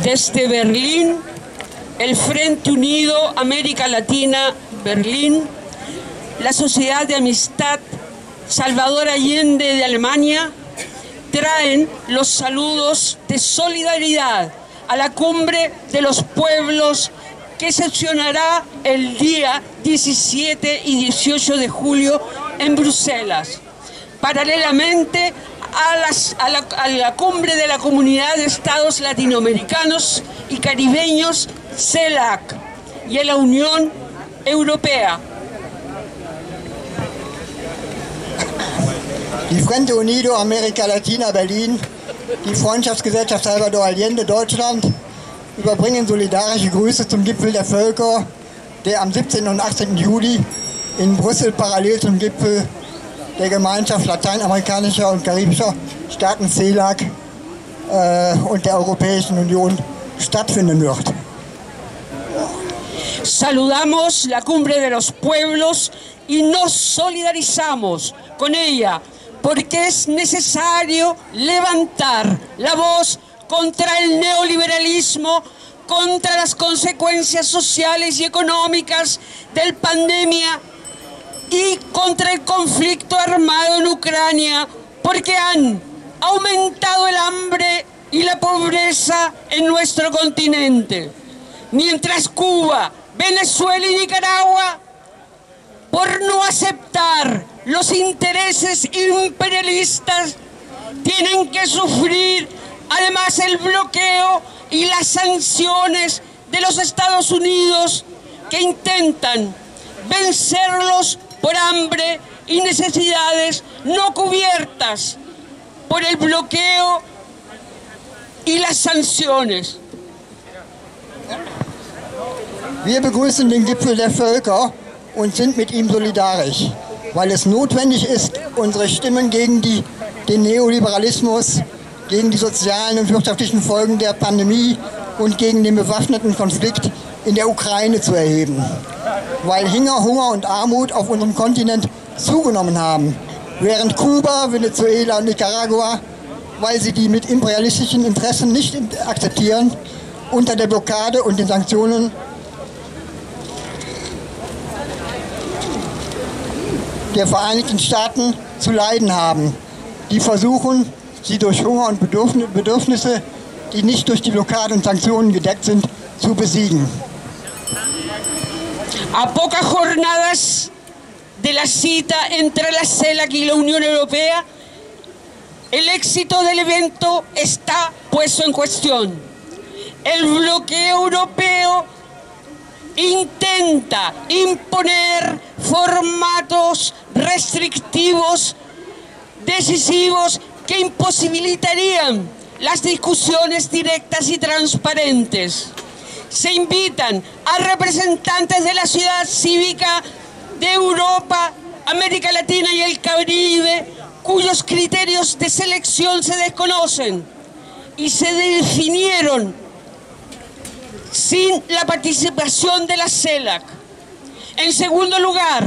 Desde Berlín, el Frente Unido América Latina, Berlín, la Sociedad de Amistad Salvador Allende de Alemania, traen los saludos de solidaridad a la Cumbre de los Pueblos que sesionará el día 17 y 18 de julio en Bruselas. Paralelamente a la Cumbre de la Comunidad de Estados Latinoamericanos y Caribeños, CELAC, y a la Unión Europea. Die Frente Unido Amerika Latina Berlin, die Freundschaftsgesellschaft Salvador Allende Deutschland überbringen solidarische Grüße zum Gipfel der Völker, der am 17. und 18. Juli in Brüssel parallel zum Gipfel der Gemeinschaft lateinamerikanischer und karibischer Staaten CELAC und der Europäischen Union stattfinden wird. Saludamos la Cumbre de los Pueblos y nos solidarizamos con ella porque es necesario levantar la voz contra el neoliberalismo, contra las consecuencias sociales y económicas de la pandemia y contra el conflicto armado en Ucrania, porque han aumentado el hambre y la pobreza en nuestro continente. Mientras Cuba, Venezuela y Nicaragua, por no aceptar los intereses imperialistas, tienen que sufrir además el bloqueo y las sanciones de los Estados Unidos que intentan vencerlos por hambre y necesidades no cubiertas por el bloqueo y las sanciones. Wir begrüßen den Gipfel der Völker und sind mit ihm solidarisch, weil es notwendig ist, unsere Stimmen gegen den Neoliberalismus, gegen die sozialen und wirtschaftlichen Folgen der Pandemie und gegen den bewaffneten Konflikt in der Ukraine zu erheben. Weil Hunger und Armut auf unserem Kontinent zugenommen haben, während Kuba, Venezuela und Nicaragua, weil sie die mit imperialistischen Interessen nicht akzeptieren, unter der Blockade und den Sanktionen der Vereinigten Staaten zu leiden haben, die versuchen, sie durch Hunger und Bedürfnisse, die nicht durch die Blockade und Sanktionen gedeckt sind, zu besiegen. A pocas jornadas de la cita entre la CELAC y la Unión Europea, el éxito del evento está puesto en cuestión. El bloqueo europeo intenta imponer formatos restrictivos, decisivos, que imposibilitarían las discusiones directas y transparentes. Se invitan a representantes de la sociedad cívica de Europa, América Latina y el Caribe, cuyos criterios de selección se desconocen y se definieron sin la participación de la CELAC. En segundo lugar,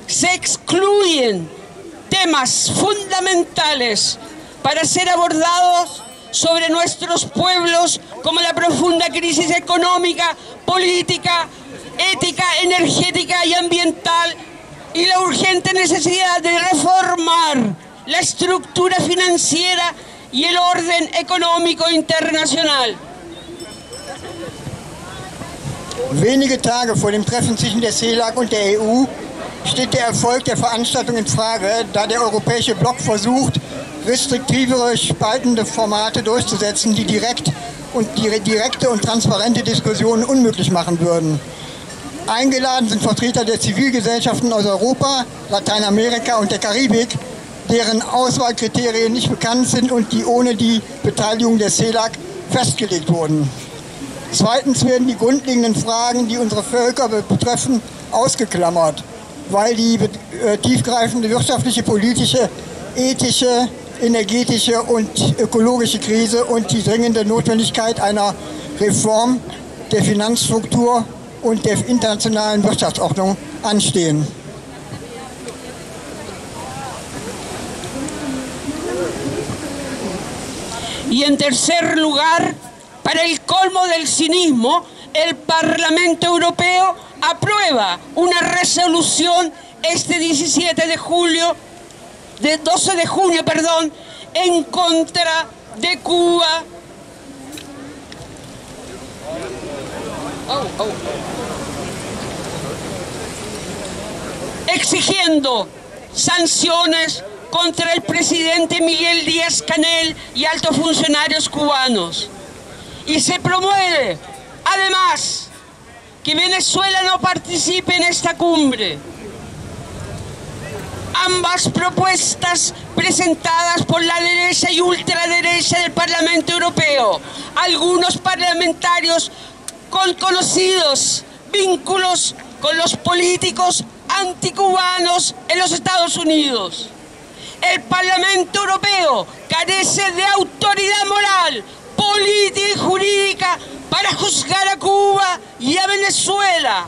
se excluyen temas fundamentales para ser abordados sobre nuestros pueblos, como la profunda crisis económica, política, ética, energética y ambiental, y la urgente necesidad de reformar la estructura financiera y el orden económico internacional. Wenige Tage vor dem Treffen zwischen der CELAC und der EU steht der Erfolg der Veranstaltung in Frage, da der europäische Block versucht, restriktivere, spaltende Formate durchzusetzen, die direkte und transparente Diskussionen unmöglich machen würden. Eingeladen sind Vertreter der Zivilgesellschaften aus Europa, Lateinamerika und der Karibik, deren Auswahlkriterien nicht bekannt sind und die ohne die Beteiligung der CELAC festgelegt wurden. Zweitens werden die grundlegenden Fragen, die unsere Völker betreffen, ausgeklammert, weil die tiefgreifende wirtschaftliche, politische, ethische, energetische und ökologische Krise und die dringende Notwendigkeit einer Reform der Finanzstruktur und der internationalen Wirtschaftsordnung anstehen. Y en tercer lugar, Para el colmo del cinismo, el Parlamento Europeo aprueba una resolución este 12 de junio, en contra de Cuba. Exigiendo sanciones contra el presidente Miguel Díaz-Canel y altos funcionarios cubanos. Y se promueve, además, que Venezuela no participe en esta cumbre. Ambas propuestas presentadas por la derecha y ultraderecha del Parlamento Europeo, algunos parlamentarios con conocidos vínculos con los políticos anticubanos en los Estados Unidos. El Parlamento Europeo carece de autoridad moral, política y jurídica para juzgar a Cuba y a Venezuela.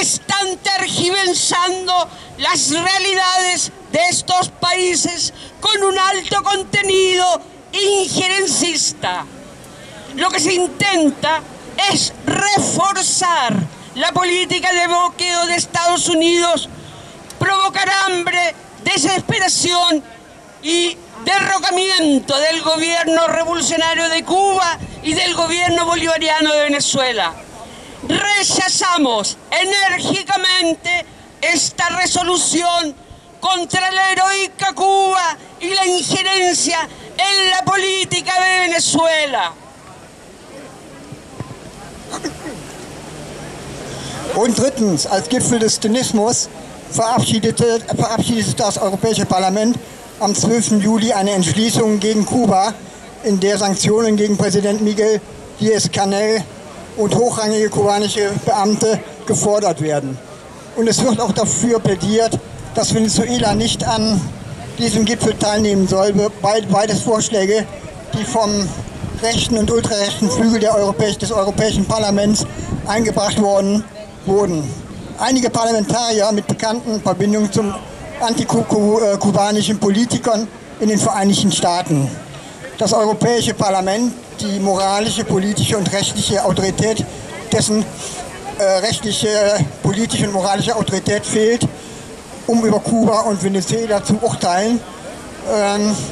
Están tergiversando las realidades de estos países con un alto contenido injerencista. Lo que se intenta es reforzar la política de bloqueo de Estados Unidos, provocar hambre, desesperación y derrocamiento del gobierno revolucionario de Cuba y del gobierno bolivariano de Venezuela. Rechazamos enérgicamente esta resolución contra la heroica Cuba y la injerencia en la política de Venezuela. Und drittens, als Gipfel des Zynismus verabschiedete das Europäische Parlament am 12. Juli eine Entschließung gegen Kuba, in der Sanktionen gegen Präsident Miguel Díaz-Canel und hochrangige kubanische Beamte gefordert werden. Und es wird auch dafür plädiert, dass Venezuela nicht an diesem Gipfel teilnehmen soll. Beides Vorschläge, die vom rechten und ultrarechten Flügel des Europäischen Parlaments eingebracht wurden. Einige Parlamentarier mit bekannten Verbindungen zum antikubanischen Politikern in den Vereinigten Staaten. Das Europäische Parlament, die moralische, politische und rechtliche Autorität, dessen rechtliche, politische und moralische Autorität fehlt, um über Kuba und Venezuela zu urteilen.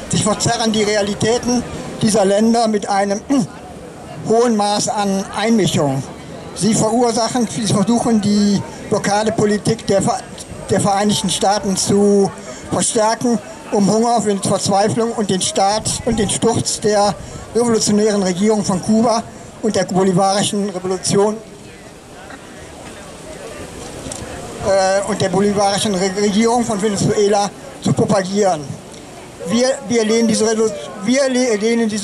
Sich verzerren die Realitäten dieser Länder mit einem hohen Maß an Einmischung. Sie versuchen die Blockadepolitik der Vereinigten Staaten zu verstärken, um Hunger, Verzweiflung und den Sturz der revolutionären Regierung von Kuba und der bolivarischen Revolution Regierung von Venezuela zu propagieren. Wir lehnen diese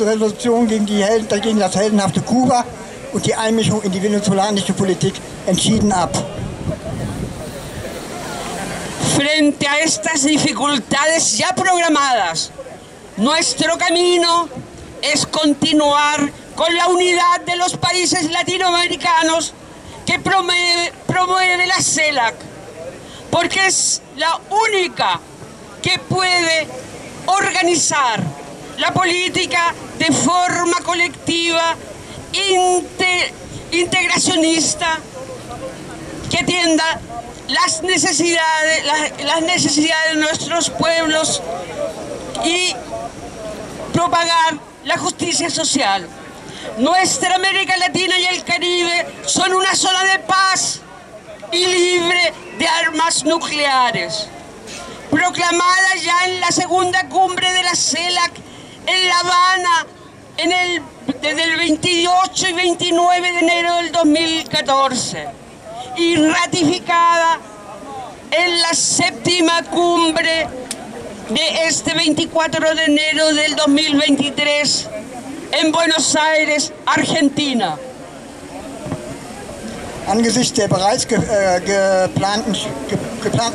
Resolution gegen das heldenhafte Kuba und die Einmischung in die venezolanische Politik entschieden ab. Frente a estas dificultades ya programadas, nuestro camino es continuar con la unidad de los países latinoamericanos que promueve la CELAC, porque es la única que puede organizar la política de forma colectiva, integracionista, que atienda las necesidades de nuestros pueblos y propagar la justicia social. Nuestra América Latina y el Caribe son una zona de paz y libre de armas nucleares. Proclamada ya en la segunda cumbre de la CELAC en La Habana desde el 28 y 29 de enero del 2014 y ratificada en la séptima cumbre de este 24 de enero del 2023 en Buenos Aires, Argentina. Angesichts der bereits geplanten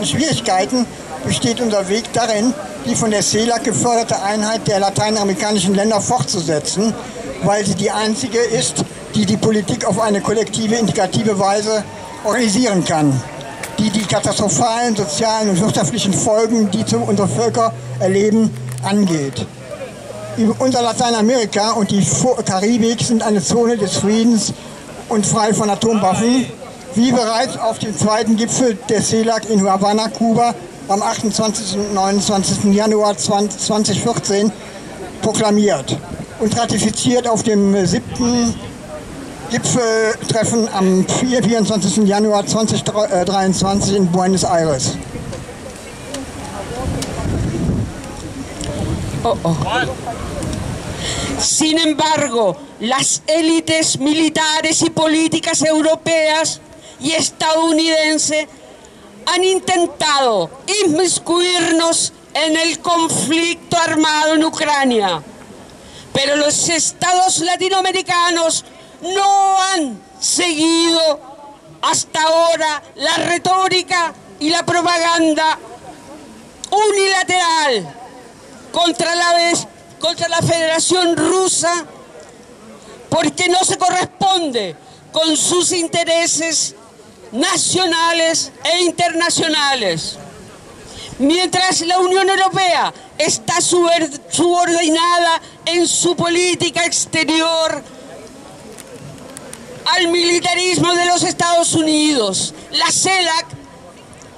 Schwierigkeiten besteht unser Weg darin, die von der CELAC geförderte Einheit der lateinamerikanischen Länder fortzusetzen, weil sie die einzige ist, die die Politik auf eine kollektive, integrative Weise organisieren kann, die die katastrophalen sozialen und wirtschaftlichen Folgen, die unsere Völker erleben, angeht. Unser Lateinamerika und die Karibik sind eine Zone des Friedens und frei von Atomwaffen, wie bereits auf dem zweiten Gipfel der CELAC in Havanna, Kuba, am 28. und 29. Januar 2014 proklamiert und ratifiziert auf dem 7. Gipfeltreffen am 24. Januar 2023 in Buenos Aires. Sin embargo, las élites militares y políticas europeas y estadounidenses han intentado inmiscuirnos en el conflicto armado en Ucrania, pero los estados latinoamericanos no han seguido hasta ahora la retórica y la propaganda unilateral contra la Federación Rusa, porque no se corresponde con sus intereses nacionales e internacionales. Mientras la Unión Europea está subordinada en su política exterior al militarismo de los Estados Unidos, la CELAC,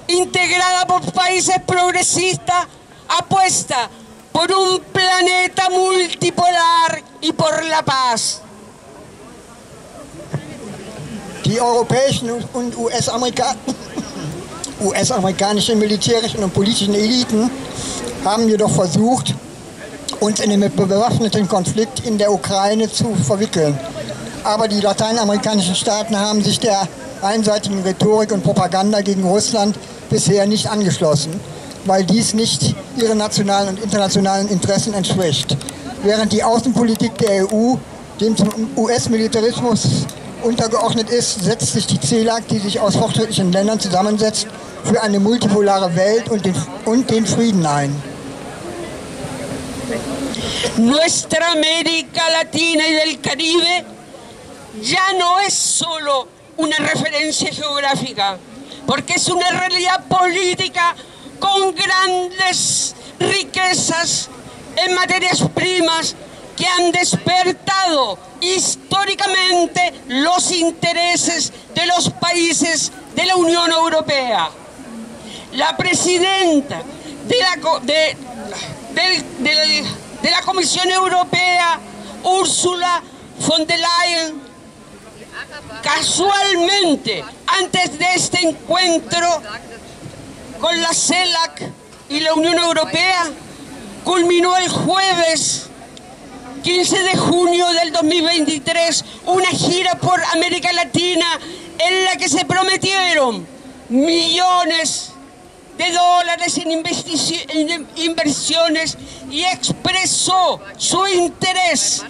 integrada por países progresistas, apuesta por un planeta multipolar y por la paz. Die europäischen und US-amerikanischen militärischen und politischen Eliten haben jedoch versucht, uns in den bewaffneten Konflikt in der Ukraine zu verwickeln. Aber die lateinamerikanischen Staaten haben sich der einseitigen Rhetorik und Propaganda gegen Russland bisher nicht angeschlossen, weil dies nicht ihren nationalen und internationalen Interessen entspricht. Während die Außenpolitik der EU dem zum US-Militarismus untergeordnet ist, setzt sich die CELAC, die sich aus fortschrittlichen Ländern zusammensetzt, für eine multipolare Welt und den Frieden ein. Nuestra América Latina y del Caribe ya no es solo una referencia geográfica, porque es una realidad política con grandes riquezas en materias primas que han despertado históricamente los intereses de los países de la Unión Europea. La presidenta de la Comisión Europea, Ursula von der Leyen, casualmente, antes de este encuentro con la CELAC y la Unión Europea, culminó el jueves 15 de junio del 2023 una gira por América Latina en la que se prometieron millones de dólares en inversiones y expresó su interés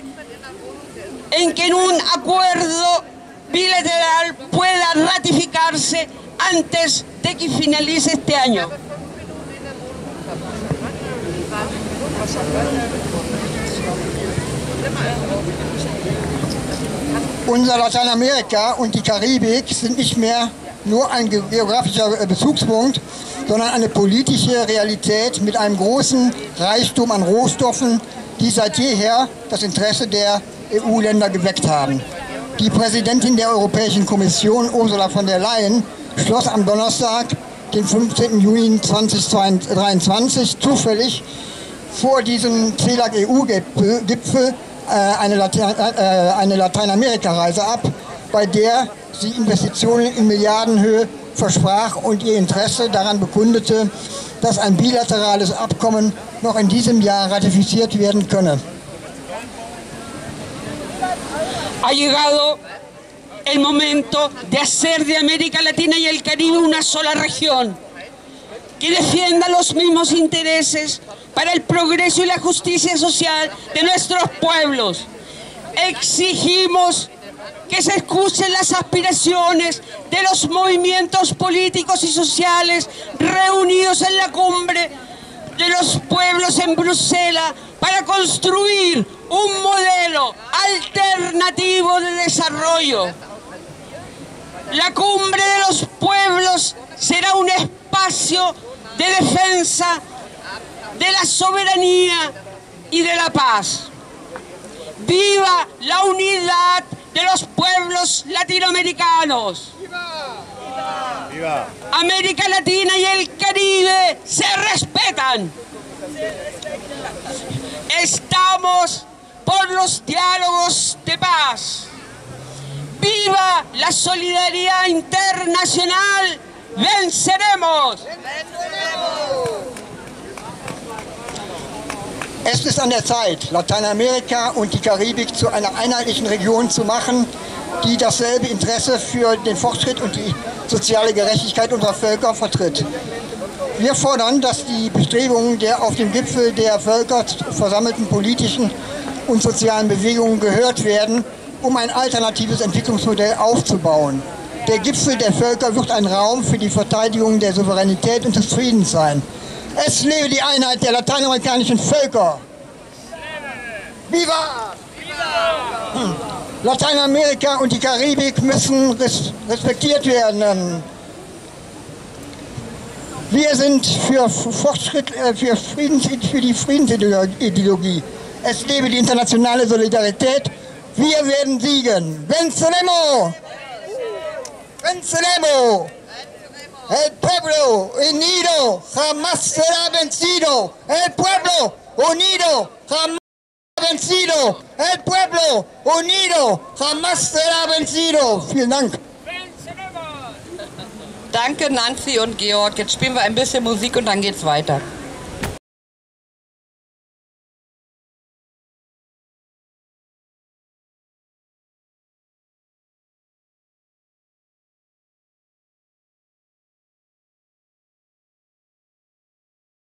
en que un acuerdo bilateral pueda ratificarse antes de que finalice este año. Unser Lateinamerika und die Karibik sind nicht mehr nur ein geografischer Bezugspunkt, sondern eine politische Realität mit einem großen Reichtum an Rohstoffen, die seit jeher das Interesse der EU-Länder geweckt haben. Die Präsidentin der Europäischen Kommission, Ursula von der Leyen, schloss am Donnerstag, den 15. Juni 2023, zufällig vor diesem CELAC-EU-Gipfel eine Lateinamerika-Reise ab, bei der sie Investitionen in Milliardenhöhe versprach und ihr Interesse daran bekundete, dass ein bilaterales Abkommen noch in diesem Jahr ratifiziert werden könne. Ha llegado el momento de hacer de América Latina y el Caribe una sola región que defienda los mismos intereses para el progreso y la justicia social de nuestros pueblos. Exigimos que se escuchen las aspiraciones de los movimientos políticos y sociales reunidos en la cumbre de los pueblos en Bruselas para construir un modelo alternativo de desarrollo. La cumbre de los pueblos será un espacio de defensa de la soberanía y de la paz. ¡Viva la unidad de los pueblos latinoamericanos! ¡Viva! ¡Viva! América Latina y el Caribe se respetan. Estamos por los diálogos de paz. ¡Viva la solidaridad internacional! ¡Venceremos! Es ist an der Zeit, Lateinamerika und die Karibik zu einer einheitlichen Region zu machen, die dasselbe Interesse für den Fortschritt und die soziale Gerechtigkeit unserer Völker vertritt. Wir fordern, dass die Bestrebungen der auf dem Gipfel der Völker versammelten politischen und sozialen Bewegungen gehört werden, um ein alternatives Entwicklungsmodell aufzubauen. Der Gipfel der Völker wird ein Raum für die Verteidigung der Souveränität und des Friedens sein. Es lebe die Einheit der lateinamerikanischen Völker! Viva! Viva! Lateinamerika und die Karibik müssen respektiert werden. Wir sind für Fortschritt, für die Friedensideologie. Es lebe die internationale Solidarität. Wir werden siegen. Venceremos! Venceremos! El pueblo unido jamás será vencido. El pueblo unido jamás será vencido. El pueblo unido jamás será vencido. Vielen Dank. Danke Nancy und Georg. Jetzt spielen wir ein bisschen Musik und dann geht's weiter.